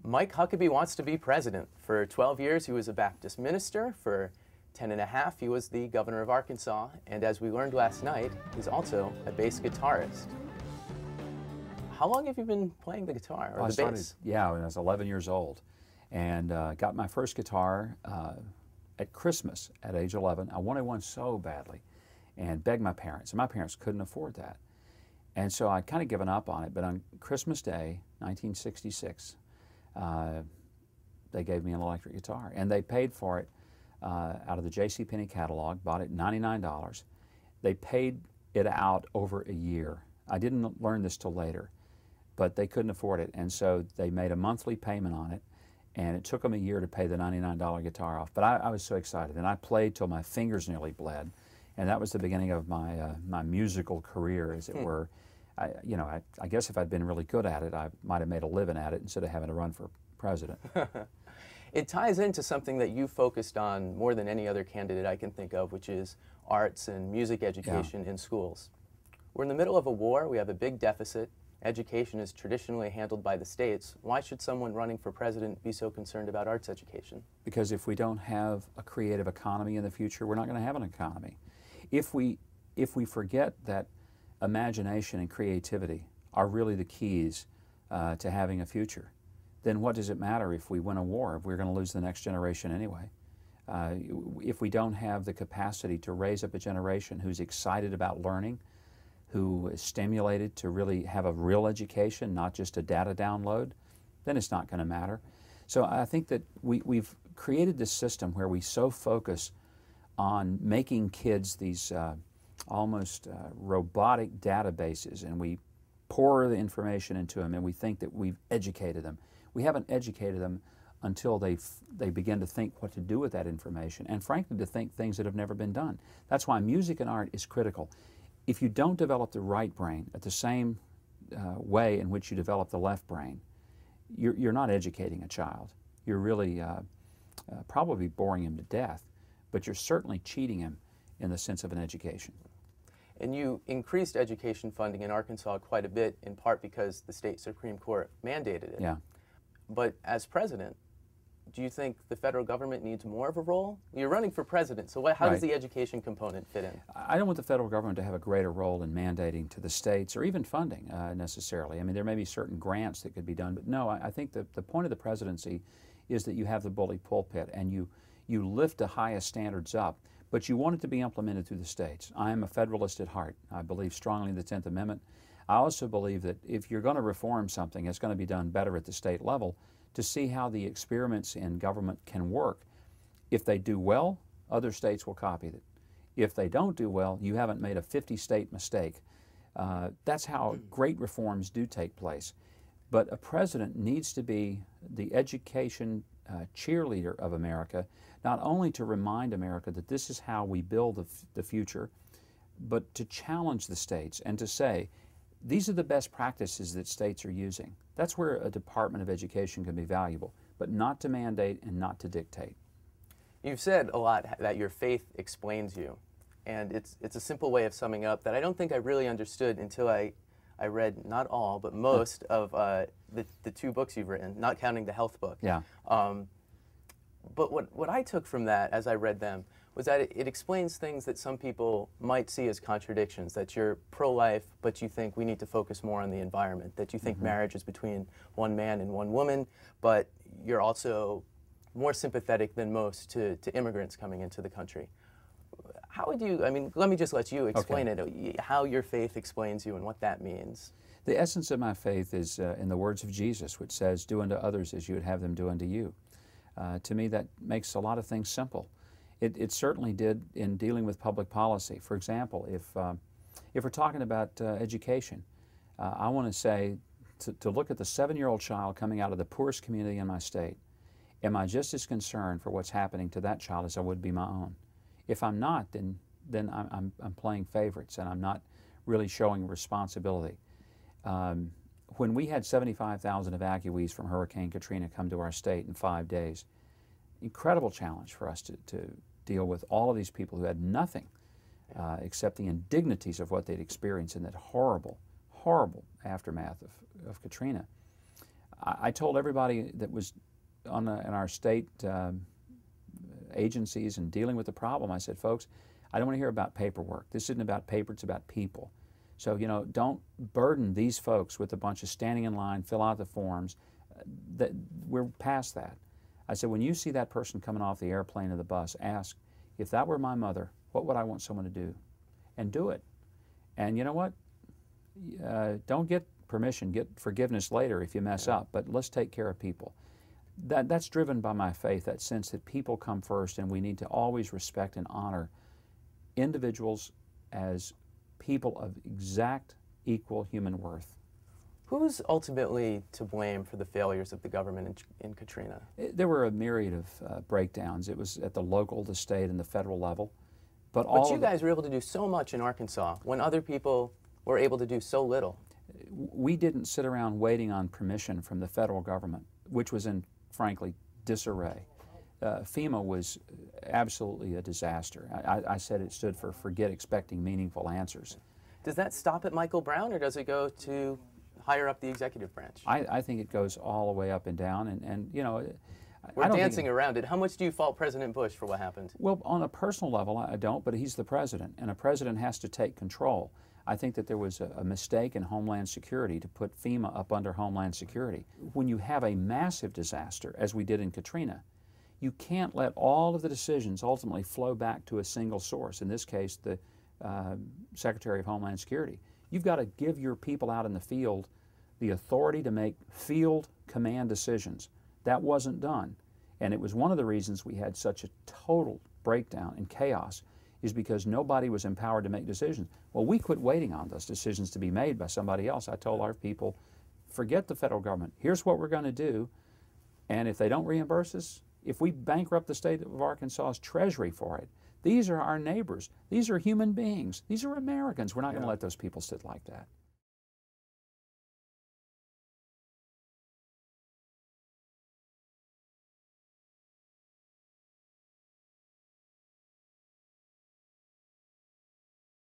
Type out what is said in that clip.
Mike Huckabee wants to be president. For 12 years, he was a Baptist minister. For 10 and a half, he was the governor of Arkansas. And as we learned last night, he's also a bass guitarist. How long have you been playing the guitar or the bass? Yeah, when I was 11 years old. And got my first guitar at Christmas at age 11. I wanted one so badly and begged my parents. And my parents couldn't afford that. And so I'd kind of given up on it. But on Christmas Day, 1966, they gave me an electric guitar. And they paid for it out of the JCPenney catalog, bought it $99. They paid it out over a year. I didn't learn this till later, but they couldn't afford it. And so they made a monthly payment on it. And it took them a year to pay the $99 guitar off. But I was so excited. And I played till my fingers nearly bled. And that was the beginning of my, my musical career, as it were. I guess if I'd been really good at it, I might have made a living at it instead of having to run for president. It ties into something that you focused on more than any other candidate I can think of, which is arts and music education in schools. We're in the middle of a war. We have a big deficit. Education is traditionally handled by the states. Why should someone running for president be so concerned about arts education? Because if we don't have a creative economy in the future, we're not going to have an economy. If we forget that imagination and creativity are really the keys to having a future, then what does it matter if we win a war, if we're going to lose the next generation anyway? If we don't have the capacity to raise up a generation who's excited about learning, who is stimulated to really have a real education, not just a data download, then it's not going to matter. So I think that we've created this system where we so focus on making kids these almost robotic databases, and we pour the information into them, and we think that we've educated them. We haven't educated them until they begin to think what to do with that information, and frankly to think things that have never been done. That's why music and art is critical. If you don't develop the right brain at the same way in which you develop the left brain, you're not educating a child. You're really probably boring him to death, but you're certainly cheating him in the sense of an education. And you increased education funding in Arkansas quite a bit, in part because the state Supreme Court mandated it. Yeah. But as president, do you think the federal government needs more of a role? You're running for president, so how does the education component fit in? I don't want the federal government to have a greater role in mandating to the states or even funding necessarily. I mean, there may be certain grants that could be done, but no, I think that the point of the presidency is that you have the bully pulpit and you lift the highest standards up, but you want it to be implemented through the states. I am a federalist at heart. I believe strongly in the 10th Amendment. I also believe that if you're going to reform something, it's going to be done better at the state level to see how the experiments in government can work. If they do well, other states will copy it. If they don't do well, you haven't made a 50-state mistake. That's how great reforms do take place. But a president needs to be the education cheerleader of America, not only to remind America that this is how we build the future, but to challenge the states and to say, these are the best practices that states are using. That's where a Department of Education can be valuable, but not to mandate and not to dictate. You've said a lot that your faith explains you, and it's a simple way of summing up that I don't think I really understood until I read not all, but most of the two books you've written, not counting the health book. Yeah. But what I took from that as I read them was that it explains things that some people might see as contradictions, that you're pro-life, but you think we need to focus more on the environment, that you think marriage is between one man and one woman, but you're also more sympathetic than most to immigrants coming into the country. How would you, I mean, let me just let you explain it, how your faith explains you and what that means. The essence of my faith is in the words of Jesus, which says, do unto others as you would have them do unto you. To me, that makes a lot of things simple. It certainly did in dealing with public policy. For example, if we're talking about education, I want to say to look at the 7-year-old child coming out of the poorest community in my state, am I just as concerned for what's happening to that child as I would be my own? If I'm not, then I'm playing favorites and I'm not really showing responsibility. When we had 75,000 evacuees from Hurricane Katrina come to our state in 5 days, incredible challenge for us to deal with all of these people who had nothing except the indignities of what they'd experienced in that horrible, horrible aftermath of Katrina. I told everybody that was in our state agencies and dealing with the problem, I said, folks, I don't want to hear about paperwork. This isn't about paper, it's about people. So, you know, don't burden these folks with a bunch of standing in line, fill out the forms. We're past that. I said, when you see that person coming off the airplane or the bus, ask, if that were my mother, what would I want someone to do? And do it. And you know what? Don't get permission, get forgiveness later if you mess up, but let's take care of people. That's driven by my faith, that sense that people come first, and we need to always respect and honor individuals as people of exact, equal human worth. Who's ultimately to blame for the failures of the government in Katrina? There were a myriad of breakdowns. It was at the local, the state, and the federal level. But you guys were able to do so much in Arkansas when other people were able to do so little. We didn't sit around waiting on permission from the federal government, which was in, frankly, disarray. FEMA was absolutely a disaster. I said it stood for Forget Expecting Meaningful Answers. Does that stop at Michael Brown, or does it go to higher up the executive branch? I think it goes all the way up and down, and you know, we're dancing around it. How much do you fault President Bush for what happened? Well, on a personal level, I don't, but he's the president, and a president has to take control. I think that there was a mistake in Homeland Security to put FEMA up under Homeland Security. When you have a massive disaster, as we did in Katrina, you can't let all of the decisions ultimately flow back to a single source, in this case, the Secretary of Homeland Security. You've got to give your people out in the field the authority to make field command decisions. That wasn't done. And it was one of the reasons we had such a total breakdown and chaos, is because nobody was empowered to make decisions. Well, we quit waiting on those decisions to be made by somebody else. I told our people, forget the federal government. Here's what we're going to do, and if they don't reimburse us, if we bankrupt the state of Arkansas's treasury for it, these are our neighbors. These are human beings. These are Americans. We're not going to let those people sit like that.